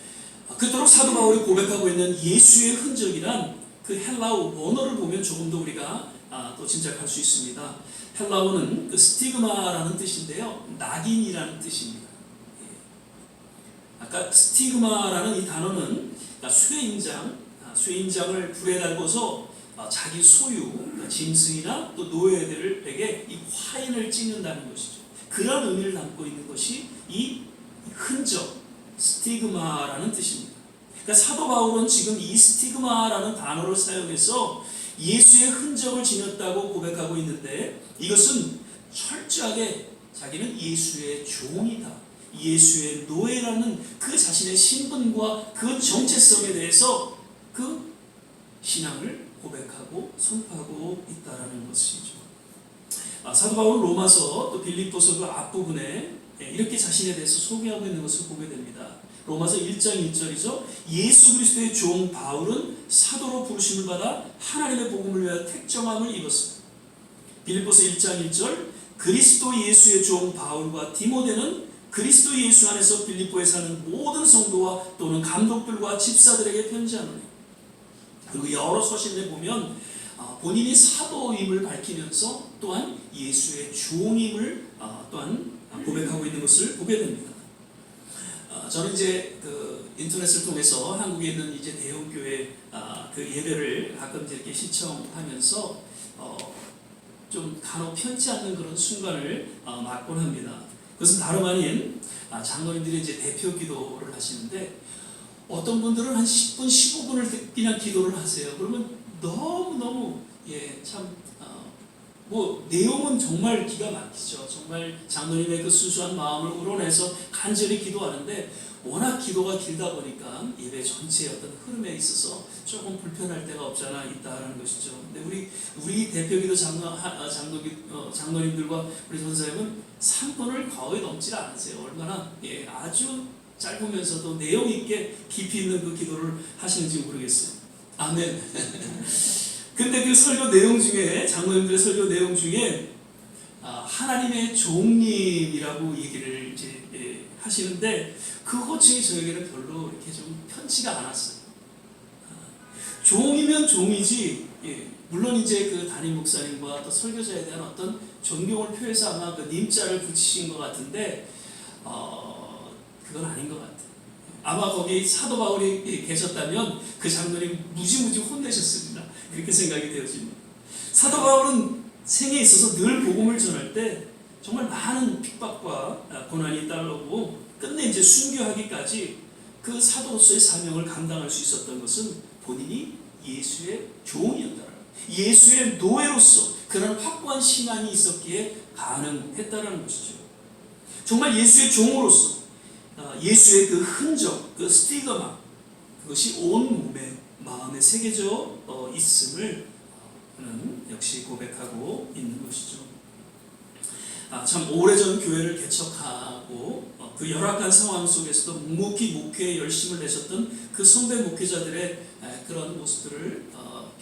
그토록 사도 바울이 고백하고 있는 예수의 흔적이란 그 헬라어 원어를 보면 조금 더 우리가 또 짐작할 수 있습니다. 헬라어는 그 스티그마라는 뜻인데요, 낙인이라는 뜻입니다. 아까 스티그마라는 이 단어는 쇠인장을 불에 달고서 자기 소유, 짐승이나 또 노예들에게 이 화인을 찍는다는 것이죠. 그런 의미를 담고 있는 것이 이 흔적, 스티그마라는 뜻입니다. 그러니까 사도 바울은 지금 이 스티그마라는 단어를 사용해서 예수의 흔적을 지녔다고 고백하고 있는데 이것은 철저하게 자기는 예수의 종이다, 예수의 노예라는 그 자신의 신분과 그 정체성에 대해서 그 신앙을 고백하고 선포하고 있다라는 것이죠. 사도 바울은 로마서 또 빌립보서 그 앞부분에 이렇게 자신에 대해서 소개하고 있는 것을 보게 됩니다. 로마서 1장 1절이죠. 예수 그리스도의 종 바울은 사도로 부르심을 받아 하나님의 복음을 위하여 택정함을 입었습니다. 빌립보서 1장 1절 그리스도 예수의 종 바울과 디모데는 그리스도 예수 안에서 빌립보에 사는 모든 성도와 또는 감독들과 집사들에게 편지하노니. 그리고 여러 서신에 보면 본인이 사도임을 밝히면서 또한 예수의 종임을 또한 고백하고 있는 것을 보게 됩니다. 저는 이제 그 인터넷을 통해서 한국에 있는 이제 대형교회 그 예배를 가끔 이렇게 시청하면서 좀 간혹 편치 않는 그런 순간을 맞곤 합니다. 그것은 다름 아닌 장로님들이 이제 대표 기도를 하시는데 어떤 분들은 한 10분, 15분을 그냥 기도를 하세요. 그러면 너무너무 뭐 내용은 정말 기가 막히죠. 정말 장로님의 그 순수한 마음을 우러내서 간절히 기도하는데 워낙 기도가 길다 보니까 예배 전체의 어떤 흐름에 있어서 조금 불편할 때가 없잖아 있다라는 것이죠. 근데 우리 대표기도 장로님들과 우리 전사님은 3분을 거의 넘지 않으세요. 얼마나 아주 짧으면서도 내용 있게 깊이 있는 그 기도를 하시는지 모르겠어요. 아멘. 근데 그 설교 내용 중에 장로님들의 설교 내용 중에 하나님의 종님이라고 얘기를 이제 하시는데 그 호칭이 저에게는 별로 이렇게 좀 편치가 않았어요. 종이면 종이지, 물론 이제 그 담임 목사님과 또 설교자에 대한 어떤 존경을 표해서 아마 그 님자를 붙이신 것 같은데 그건 아닌 것 같아요. 아마 거기 사도 바울이 계셨다면 그 장로님 무지무지 혼내셨습니다. 그렇게 생각이 되어집니다. 사도 바울은 생에 있어서 늘 복음을 전할 때 정말 많은 픽박과 고난이 따르고 끝내 이제 순교하기까지 그 사도로서의 사명을 감당할 수 있었던 것은 본인이 예수의 종이었다는, 예수의 노예로서 그런 확고한 신앙이 있었기에 가능했다는 것이죠. 정말 예수의 종으로서 예수의 그 흔적, 그 스티그마, 그것이 온 몸에 마음에 새겨져 있음을 그는 역시 고백하고 있는 것이죠. 참 오래전 교회를 개척하고 그 열악한 상황 속에서도 묵묵히 목회에 열심을 내셨던 그 선배 목회자들의 그런 모습들을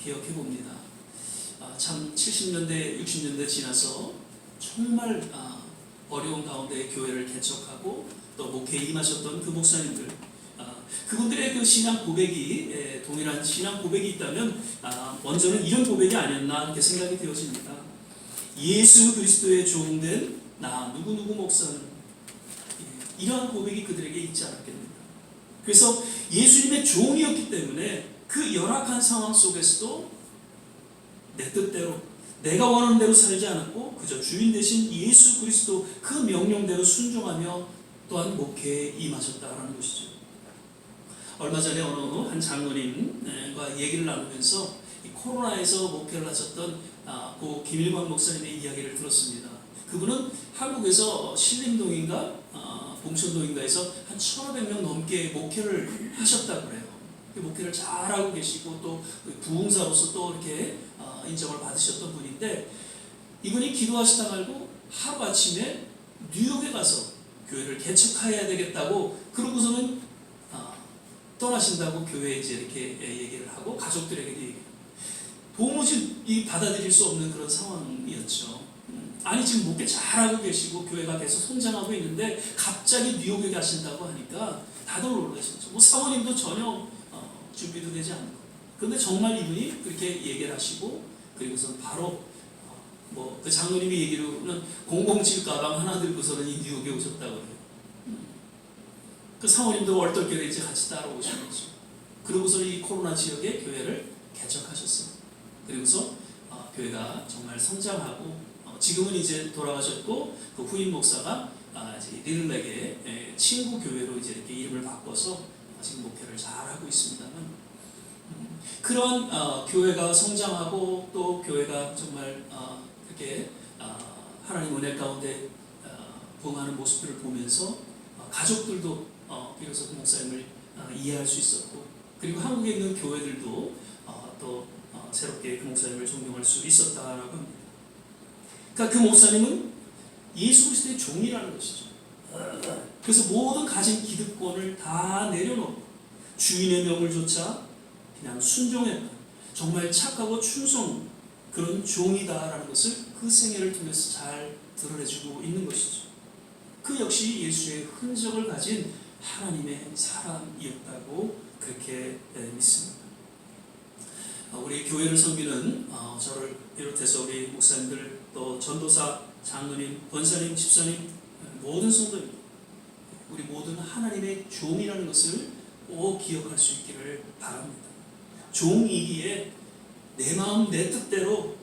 기억해 봅니다. 참 70년대, 60년대 지나서 정말 어려운 가운데 교회를 개척하고 또 목회에 임하셨던 그 목사님들, 그분들의 그 신앙 고백이 동일한 신앙 고백이 있다면 먼저는 이런 고백이 아니었나 이렇게 생각이 되어집니다. 예수 그리스도의 종된 나 누구누구 목사는, 이러한 고백이 그들에게 있지 않았겠는가. 그래서 예수님의 종이었기 때문에 그 열악한 상황 속에서도 내 뜻대로 내가 원하는 대로 살지 않았고 그저 주인 되신 예수 그리스도 그 명령대로 순종하며 또한 목회에 임하셨다는 것이죠. 얼마 전에 어느 한 장로님과 얘기를 나누면서 코로나에서 목회를 하셨던 고 김일광 목사님의 이야기를 들었습니다. 그분은 한국에서 신림동인가 봉천동인가에서 한 1,500명 넘게 목회를 하셨다고 그래요. 목회를 잘하고 계시고 또 부흥사로서 또 이렇게 인정을 받으셨던 분인데, 이분이 기도하시다 말고 하루아침에 뉴욕에 가서 교회를 개척해야 되겠다고 그러고서는 떠나신다고 교회에 이제 이렇게 얘기를 하고 가족들에게도 얘기해요. 도무지 받아들일 수 없는 그런 상황이었죠. 아니 지금 목회 잘하고 계시고 교회가 계속 성장하고 있는데 갑자기 뉴욕에 가신다고 하니까 다들 놀라셨죠. 뭐 사모님도 전혀 준비도 되지 않고. 그런데 정말 이분이 그렇게 얘기를 하시고 그리고서 바로 뭐 그 장로님이 얘기로는 007 가방 하나 들고서는 이 뉴욕에 오셨다고 해요. 그 사모님도 얼떨결에 이제 같이 따라오신 거죠. 그러고서 이 코로나 지역에 교회를 개척하셨어요. 그리고서 교회가 정말 성장하고 지금은 이제 돌아가셨고 그 후임 목사가 이제 리들렉의 친구 교회로 이제 이렇게 이름을 바꿔서 지금 목회를 잘 하고 있습니다만, 그런 교회가 성장하고 또 교회가 정말 그렇게 하나님 은혜 가운데 부흥하는 모습들을 보면서 가족들도 비로소 그 목사님을 이해할 수 있었고, 그리고 한국에 있는 교회들도 또 새롭게 그 목사님을 존경할 수 있었다라고 합니다. 그러니까 그 목사님은 예수 그리스도의 종이라는 것이죠. 그래서 모든 가진 기득권을 다 내려놓고 주인의 명을 조차 그냥 순종했다. 정말 착하고 충성 그런 종이다라는 것을 그 생애를 통해서 잘 드러내주고 있는 것이죠. 그 역시 예수의 흔적을 가진 하나님의 사람이었다고 그렇게 믿습니다. 우리 교회를 섬기는 저를 비롯해서 우리 목사님들 또 전도사, 장로님, 권사님, 집사님, 모든 성도님, 우리 모두는 하나님의 종이라는 것을 꼭 기억할 수 있기를 바랍니다. 종이기에 내 마음 내 뜻대로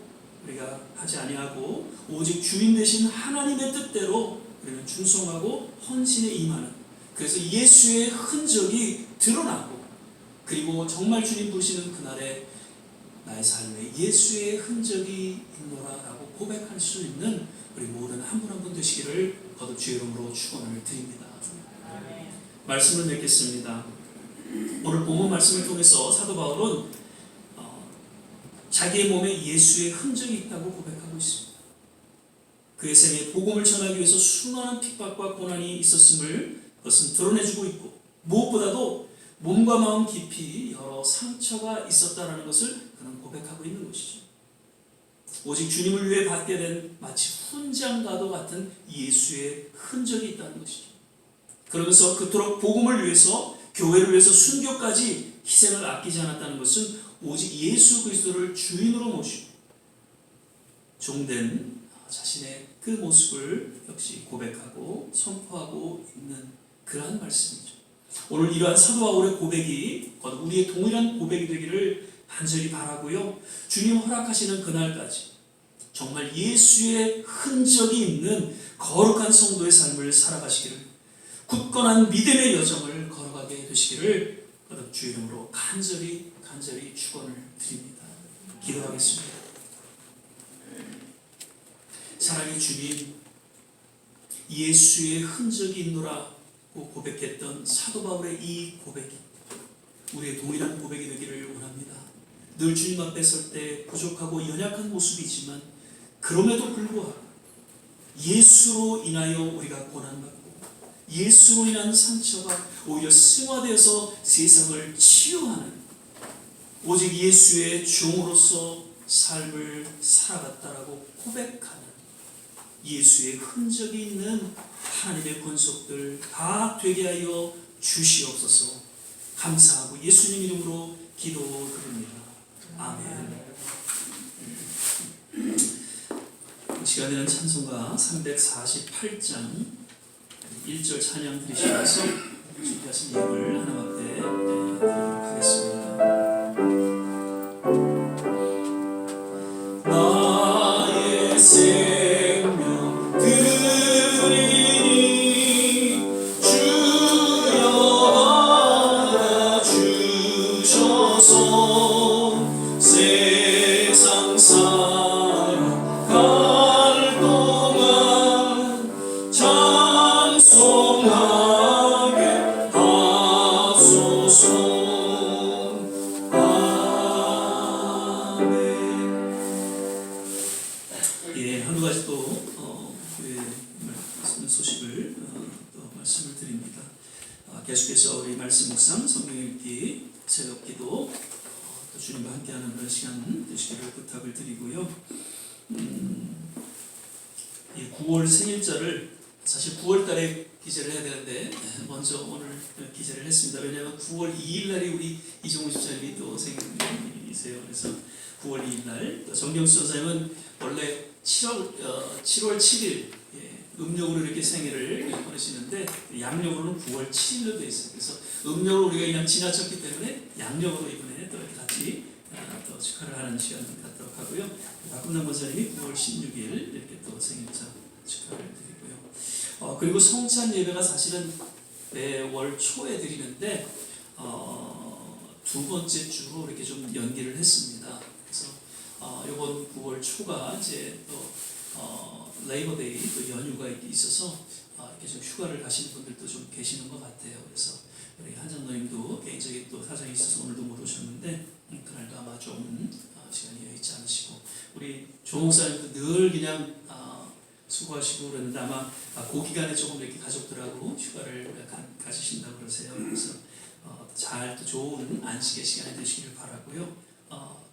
우리가 하지 아니하고 오직 주인 되신 하나님의 뜻대로 우리는 충성하고 헌신에 임하는, 그래서 예수의 흔적이 드러나고, 그리고 정말 주님 보시는 그날에 나의 삶에 예수의 흔적이 있노라라고 고백할 수 있는 우리 모든 한 분 한 분 되시기를 거듭 주의 이름으로 축원을 드립니다. 말씀을 맺겠습니다. 오늘 본문 말씀을 통해서 사도 바울은 자기의 몸에 예수의 흔적이 있다고 고백하고 있습니다. 그의 생에 복음을 전하기 위해서 수많은 핍박과 고난이 있었음을 그것은 드러내주고 있고, 무엇보다도 몸과 마음 깊이 여러 상처가 있었다는 것을 그는 고백하고 있는 것이죠. 오직 주님을 위해 받게 된 마치 훈장과도 같은 예수의 흔적이 있다는 것이죠. 그러면서 그토록 복음을 위해서, 교회를 위해서 순교까지 희생을 아끼지 않았다는 것은 오직 예수 그리스도를 주인으로 모시고 종된 자신의 그 모습을 역시 고백하고 선포하고 있는 그러한 말씀이죠. 오늘 이러한 사도 바울의 고백이 우리의 동일한 고백이 되기를 간절히 바라고요. 주님 허락하시는 그날까지 정말 예수의 흔적이 있는 거룩한 성도의 삶을 살아가시기를, 굳건한 믿음의 여정을 걸어가게 되시기를 주 이름으로 간절히 축원을 드립니다. 기도하겠습니다. 사랑의 주님, 예수의 흔적이 있노라고 고백했던 사도 바울의 이 고백이 우리의 동일한 고백이 되기를 원합니다. 늘 주님 앞에 설 때 부족하고 연약한 모습이지만 그럼에도 불구하고 예수로 인하여 우리가 고난받고 예수로 인한 상처가 오히려 승화되어서 세상을 치유하는, 오직 예수의 종으로서 삶을 살아갔다라고 고백하는 예수의 흔적이 있는 하나님의 권속들 다 되게 하여 주시옵소서. 감사하고 예수님 이름으로 기도드립니다. 아멘. 이 시간에는 찬송가 348장 1절 찬양 드리시면서 준비하신 예물 하나님 앞에 드리도록 하겠습니다. 나의 생명 드리니 주여 받아주셔서 세상 살아갈 동안 찬송하게 하소서. 한 가지 또 소식을 또 말씀을 드립니다. 계속해서 우리 말씀 묵상, 성경 읽기, 새벽 기도, 또 주님과 함께하는 그런 시간 되시기를 부탁을 드리고요. 9월 생일자를 사실 9월달에 기재를 해야 되는데 먼저 오늘 기재를 했습니다. 왜냐하면 9월 2일 날이 우리 이종훈 집사님이 또 생일이세요. 그래서 9월 2일 날, 정경수 선생님은 원래 7월 7일 음력으로 이렇게 생일을 보내시는데 양력으로는 9월 7일로 되어 있어요. 그래서 음력으로 우리가 그냥 지나쳤기 때문에 양력으로 이번에 또 이렇게 같이 또 축하를 하는 시간을 갖도록 하고요. 박금남 권사님이 9월 16일 이렇게 또 생일자 축하를 드리고요. 그리고 성찬 예배가 사실은 매월 초에 드리는데 두 번째 주로 이렇게 좀 연기를 했습니다. 그래서 이번 9월 초가 이제 또 레이버데이 또 연휴가 있어서 이렇게 좀 휴가를 가시는 분들도 좀 계시는 것 같아요. 그래서 우리 한장로님도 개인적인 또 사정이 있어서 오늘도 못 오셨는데 그날도 아마 좀 시간이 여의치 않으시고, 우리 조 목사님도 늘 그냥 수고하시고 그러는데 아마 그 기간에 조금 이렇게 가족들하고 휴가를 가지신다고 그러세요. 그래서 잘 또 좋은 안식의 시간이 되시기를 바라고요.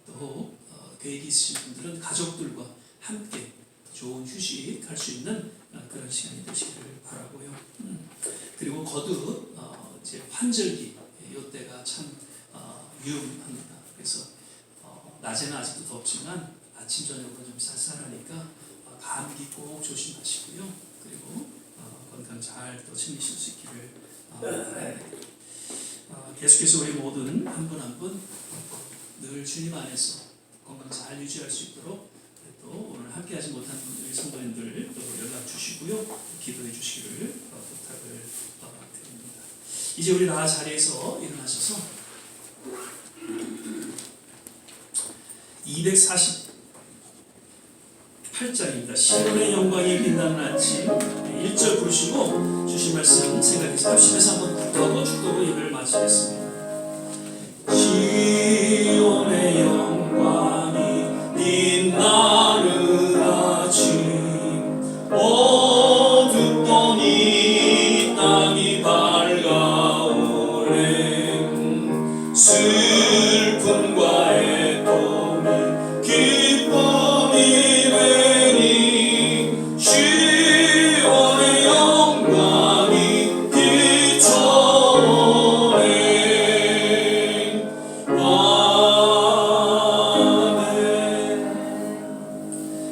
또 계획이 있으신 분들은 가족들과 함께 좋은 휴식할 수 있는 그런 시간이 되시기를 바라고요. 그리고 거듭 이제 환절기 이때가 참 위험합니다. 그래서 낮에는 아직도 덥지만 아침 저녁으로 좀 쌀쌀하니까 감기 꼭 조심하시고요. 그리고 건강 잘 또 챙기실 수 있기를 바랍니다. 계속해서 우리 모든 한 분 한 분 늘 주님 안에서 건강 잘 유지할 수 있도록 또 함께하지 못한 우리 성도님들 연락 주시고요, 기도해 주시기를 부탁을 드립니다. 이제 우리 다 자리에서 일어나셔서 248장입니다. 시온의 영광이 빛나는 아침 1절 부르시고 주신 말씀 생각해서 합심해서 한번 기도하고 축도로 예배를 마치겠습니다. 시온의 영광이 빛나는 아침 어둡던 이 땅이 밝아오네 슬픔과 애통이 기쁨이 되니 시온의 영광이 비춰오네 아멘.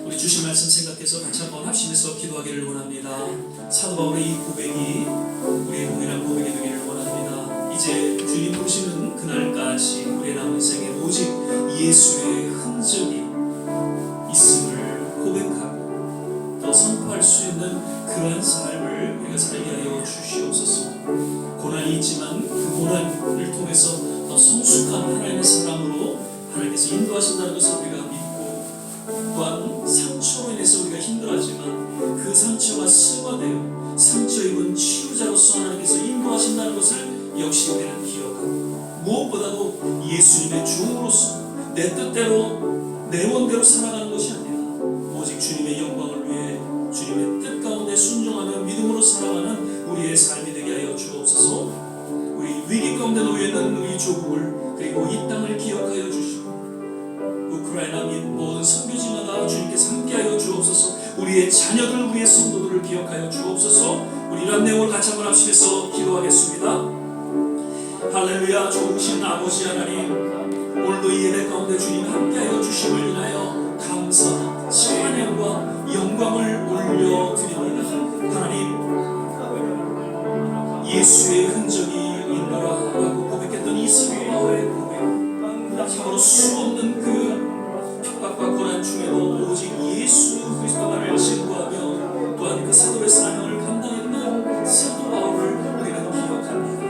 우리 주신 말씀 생각해서 같이 한번 합심해서 기도하기를 원합니다. 사도 바울의 이 고백이 우리의 동일한 고백이 되기를 원합니다. 이제 주님 부르시는 그날까지 우리의 남은 생에 오직 예수의 흔적이 있음을 고백하고 또 선포할 수 있는 그러한 삶을 우리가 살게 하여 주시옵소서. 고난이 있지만 그 고난을 통해서 더 성숙한 하나님의 사람으로 하나님께서 인도하신다는 것을 우리가 믿고, 또한 상처로 인해서 우리가 힘들었지만 그 상처가 승화되어 상처 입은 치유자로서 하나님께서 인도하신다는 것을 역시 우리는 기억하고, 무엇보다도 예수님의 종으로서 내 뜻대로 내 원대로 살아가는 것이 아니라 오직 주님의 영광을 위해 주님의 뜻 가운데 순종하며 믿음으로 살아가는 우리의 삶이 되게 하여 주옵소서. 우리 위기 가운데 놓여 있는 우리 조국을 그리고 이 땅을 기억하여 주시고, 우크라이나 및 모든 선교지마다 주님께서 함께하여 주옵소서. 우리의 자녀들, 우리의 성도들을 기억하여 주옵소서. 우리 이런 내용을 같이 한번 합심해서 기도하겠습니다. 할렐루야. 좋으신 아버지 하나님, 오늘도 이 예배 가운데 주님 함께하여 주심을 인하여 감사, 찬양과 영광을 올려드립니다. 하나님, 예수의 흔적이 있노라 라고 고백했던 이 사도 바울의 고백, 참으로 수없는 그 핍박과 고난 중에도 오직 예수 그리스도만을 증거하며 또한 그 사도의 사명을 감당했던 사도 바울을 우리는 기억합니다.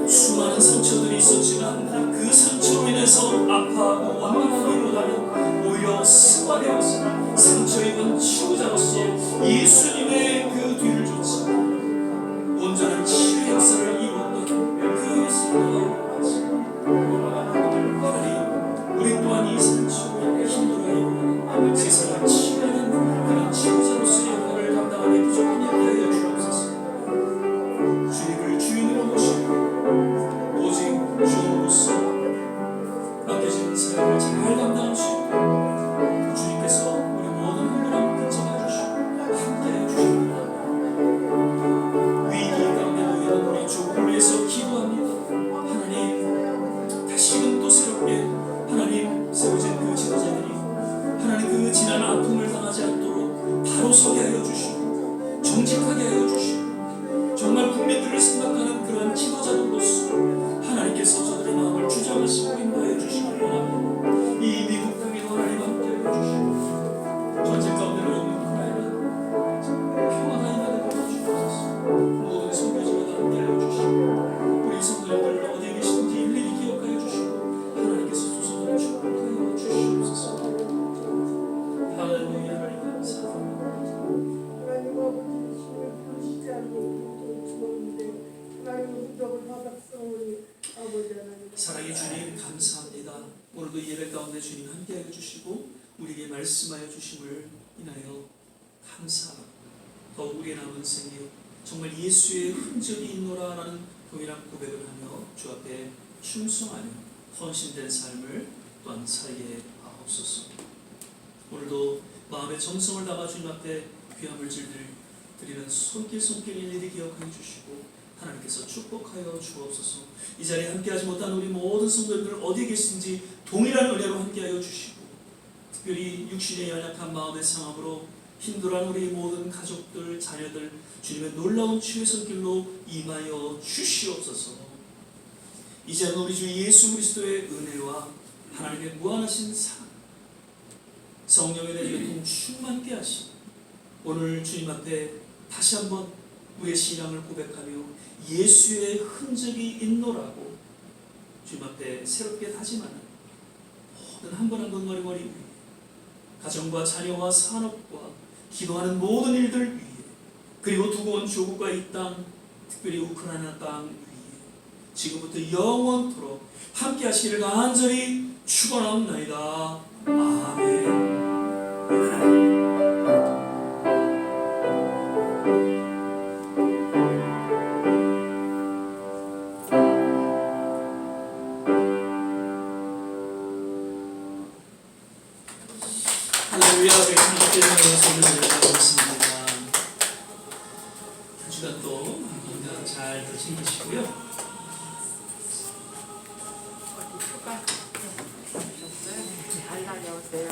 수많은 상처들이 있었지만 그 상처로 인해서 아파하고 원망하기보다는 오히려 승화되어서 상처 입은 치유자로서 예수님의 그 뒤를 쫓아 온전한 치유의 역사를 이루었던 그 사도 하나님, 우리 또한 이 상처로 힘들어하고 세상을 치유하는 그런 치유자로서의 역할을 감당하기 부족한 일을 하여 주옵소서. 주님을 주인으로 모시고 오직 주님으로서 맡겨진 사역을 잘 감당할 수 있도록 주님께서 우리 모든 흔들함을 붙잡아 주시고 함께해 주십니다. 위기 가운데 놓이는 우리 조국을 위해서 기도합니다. 하나님, 다시금 또 새롭게 하나님 세워진 그 지도자들이 하나님 그 지난 아픔을 당하지 않도록 바로 서게 하여 주시고 정직하게 하여 주시고 정말 국민들을 생각하는 그런 지도자들로서 하나님께서 저들의 마음을 주장하시고 인도하여 주시기 원합니다. 이 미국 땅에도 하나님 함께하여 주시고 전쟁 가운데 놓인 우크라이나 평화가 임하게 도와주옵소서. 모든 선교지마다 함께하여 주시고 우리 성도님들 어디에 계시든지 일일이 기억하여 주시고 하나님께서 조선을 축복하여 주시옵소서. 할렐루야. 하나님 감사합니다. 하나님 아버지 보시지 않고 죽었는데 하나님 무적을 받았사오니 아버지 하나님 사랑의 주님 감사합니다. 오늘도 이 예배 가운데 주님 함께하여 주시고 우리에게 말씀하여 주심을 인하여 감사하고 더욱 우리의 남은 생에 정말 예수의 흔적이 있노라라는 동일한 고백을 하며 주 앞에 충성하며 헌신된 삶을 또한 살게 하옵소서. 오늘도 마음의 정성을 담아 주님 앞에 귀한 물질들 드리는 손길 일일이 기억하여 주시고 하나님께서 축복하여 주옵소서. 이 자리에 함께하지 못한 우리 모든 성도님들 어디에 계신지 동일한 은혜로 함께하여 주시고 특별히 육신의 연약한 마음의 상함으로 힘들어하는 우리 모든 가족들, 자녀들 주님의 놀라운 치유의 손길로 임하여 주시옵소서. 이제는 우리 주 예수 그리스도의 은혜와 하나님의 무한하신 사랑, 성령의 내리통 충만케 하시고 오늘 주님 앞에 다시 한번 우리의 신앙을 고백하며 예수의 흔적이 있노라고 주님 앞에 새롭게 다짐하는 모든 한 번 한 번 머리머리 위에 가정과 자녀와 산업과 기도하는 모든 일들 위에 그리고 두고 온 조국과 이 땅 특별히 우크라이나 땅 위에 지금부터 영원토록 함께 하시기를 간절히 축원하옵나이다. 아멘. 할렐루야. 백성들께서 손을 들어가고 있습니다. 한 주간 또 건강 잘 챙기시고요. 휴가 잘 다녀오세요.